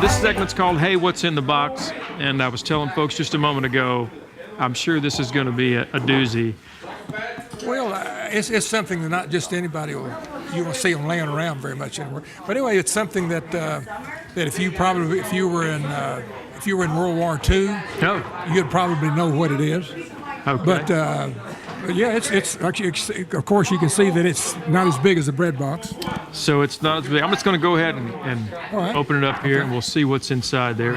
This segment's called Hey, What's in the Box? And I was telling folks just a moment ago, I'm sure this is going to be a doozy. Well, it's something that not just anybody you won't see them laying around very much anymore. But anyway, it's something that if you were in World War II, you'd probably know what it is. Okay. But yeah, it's actually, of course you can see that it's not as big as a bread box. So it's not as big. I'm just going to go ahead and open it up here, and we'll see what's inside there.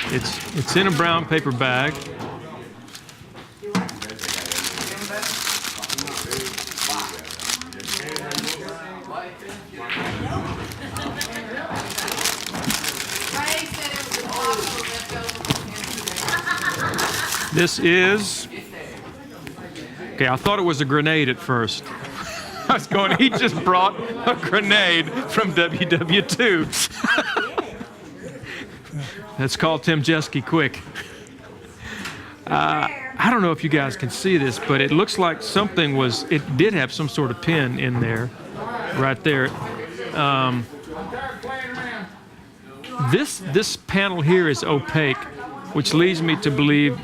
It's in a brown paper bag. This is, okay, I thought it was a grenade at first. I was going, he just brought a grenade from WWII. Let's call Tim Jeske quick. I don't know if you guys can see this, but it looks like something it did have some sort of pin in there, right there. This panel here is opaque, which leads me to believe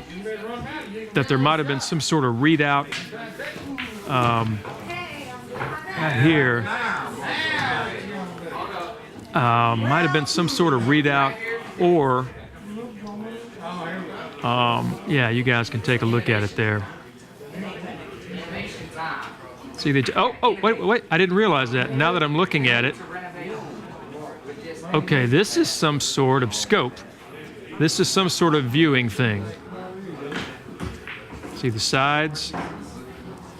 that there might have been some sort of readout here. Might have been some sort of readout, or yeah, you guys can take a look at it there. See the wait! I didn't realize that. Now that I'm looking at it, okay, this is some sort of scope. This is some sort of viewing thing. See the sides?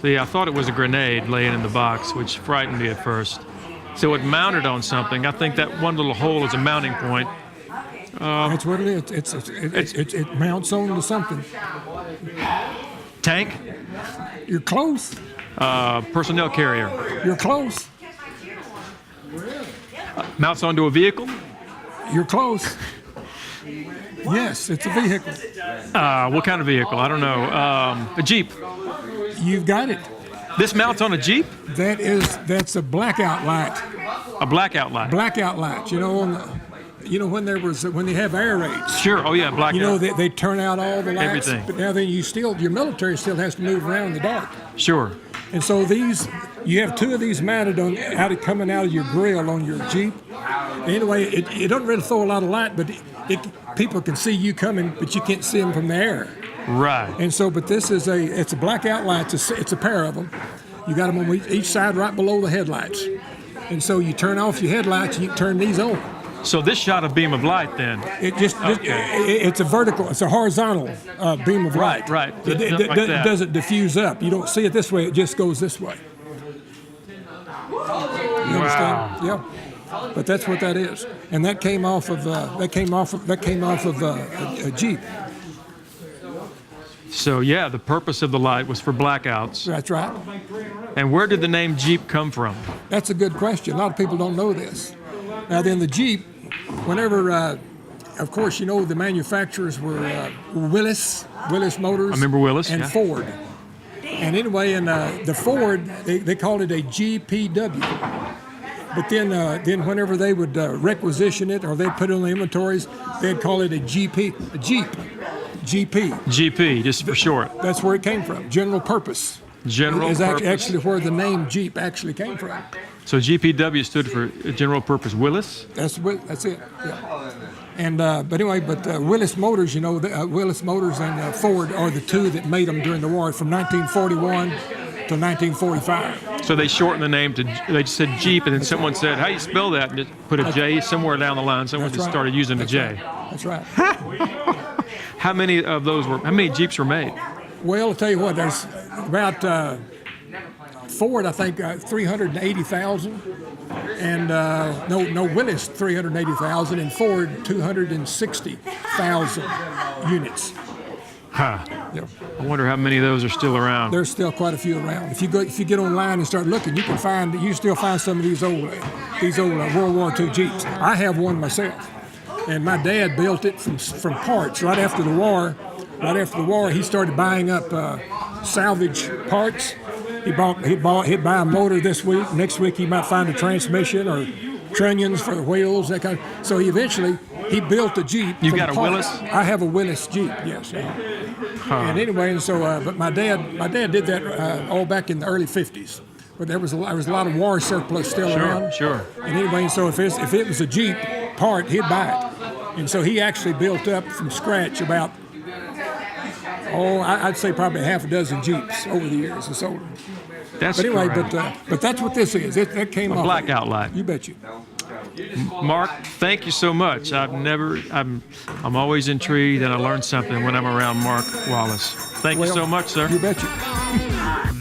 See, I thought it was a grenade laying in the box, which frightened me at first. So it mounted on something. I think that one little hole is a mounting point. That's what it is. It mounts onto something. Tank? You're close. Personnel carrier. You're close. Mounts onto a vehicle? You're close. Yes, it's a vehicle. What kind of vehicle? I don't know. A Jeep. You've got it. This mounts on a Jeep? That's a blackout light. A blackout light. Blackout light. You know, when they have air raids. Sure. Oh yeah, blackout. You know they turn out all the lights. Everything. But now then your military still has to move around in the dark. Sure. And so you have two of these mounted coming out of your grill on your Jeep. Anyway, it doesn't really throw a lot of light, but people can see you coming, but you can't see them from the air. Right. And so, but it's a blackout light. It's a pair of them. You got them on each side, right below the headlights. And so you turn off your headlights, and you can turn these on. So this shot a beam of light then? It's a vertical, it's a horizontal beam of light. Right. It doesn't diffuse up. You don't see it this way. It just goes this way. You understand? Yeah. But that's what that is, and that came off of a Jeep. So yeah, the purpose of the light was for blackouts. That's right. And where did the name Jeep come from? That's a good question. A lot of people don't know this. Now then, the Jeep, whenever, of course, you know the manufacturers were Willis Motors. I remember Willis. And Ford. And anyway, in the Ford, they called it a GPW. But then whenever they would requisition it or they'd put it on the inventories, they'd call it a Jeep. GP, just for short. That's where it came from. General purpose. General is purpose. Actually where the name Jeep actually came from. So GPW stood for General Purpose Willis? That's it. Yeah. And but anyway, Willis Motors, you know, Willis Motors and Ford are the two that made them during the war from 1941 to 1945. So they shortened the name they just said Jeep, and then someone said, how do you spell that? And just put a J somewhere down the line. Someone just started using the J. That's right. How many Jeeps were made? Well, I'll tell you what, there's about Ford, I think, 380,000, and Willis 380,000, and Ford 260,000 units. Huh. Yep. I wonder how many of those are still around. There's still quite a few around. If you get online and start looking, you still find some of these old World War II Jeeps. I have one myself, and my dad built it from parts right after the war. Right after the war, he started buying up salvage parts. He'd buy a motor this week. Next week, he might find a transmission or trunnions for the wheels, that kind of. So he eventually he built a Jeep. You from got a parts. Willis? I have a Willis Jeep. Yes. And anyway, and so but my dad did that all back in the early '50s. But there was a lot of war surplus still around. Sure. And anyway, and so if it was a Jeep part, he'd buy it. And so he actually built up from scratch about, I'd say probably half a dozen Jeeps over the years and sold them. That's But anyway, great. but that's what this is. That came off. Blackout light. You bet you. Mark, thank you so much. I'm always intrigued and I learn something when I'm around Mark Wallace. Thank you so much, sir. You bet you.